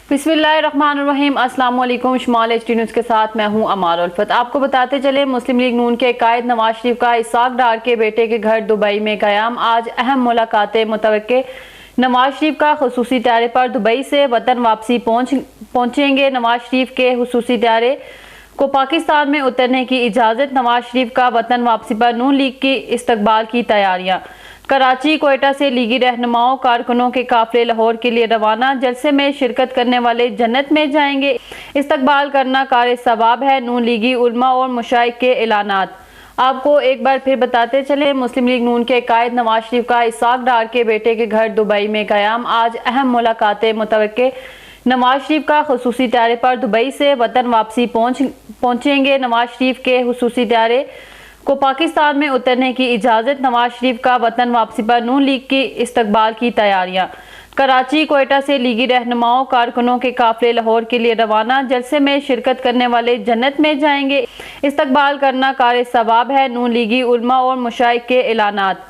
बिस्मिल्लाहिर्रहमानिर्रहीम। अस्सलाम वालेकुम। शुमाल HD न्यूज़ के साथ मैं हूं अमार उल्फत। आपको बताते चले, मुस्लिम लीग नून के कायद नवाज शरीफ का इसाक डार के बेटे के घर दुबई में क़याम। आज अहम मुलाकातें मुतवक्के। नवाज शरीफ का खुसूसी त्यारे पर दुबई से वतन वापसी पहुंचेंगे। नवाज शरीफ के खुसूसी त्यारे को पाकिस्तान में उतरने की इजाज़त। नवाज शरीफ का वतन वापसी पर नून लीग की इस्तकबाल की तैयारियां। कराची कोयटा से लीगी रहनुमाओं कारकुनों के काफिले लाहौर के लिए रवाना। जलसे में शिरकत करने वाले जन्नत में जाएंगे। इस्तकबाल करना कार सवाब है। नून लीगी उलमा और मुशाइख के ऐलानात। आपको एक बार फिर बताते चले, मुस्लिम लीग नून के कायद नवाज शरीफ का इसाक डार के बेटे के घर दुबई में क़याम। आज अहम मुलाकातें मुतवक्के। नवाज शरीफ का खुसूसी त्यारे पर दुबई से वतन वापसी पहुंचेंगे। नवाज शरीफ के खुसूसी त्यारे को पाकिस्तान में उतरने की इजाज़त। नवाज शरीफ का वतन वापसी पर नून लीग की इस्तकबाल की तैयारियां। कराची कोयटा से लीगी रहनुमाओं कारकुनों के काफिले लाहौर के लिए रवाना। जलसे में शिरकत करने वाले जन्नत में जाएंगे। इस्तकबाल करना कार सवाब है। नून लीगी उलमा और मुशाइख के ऐलानात।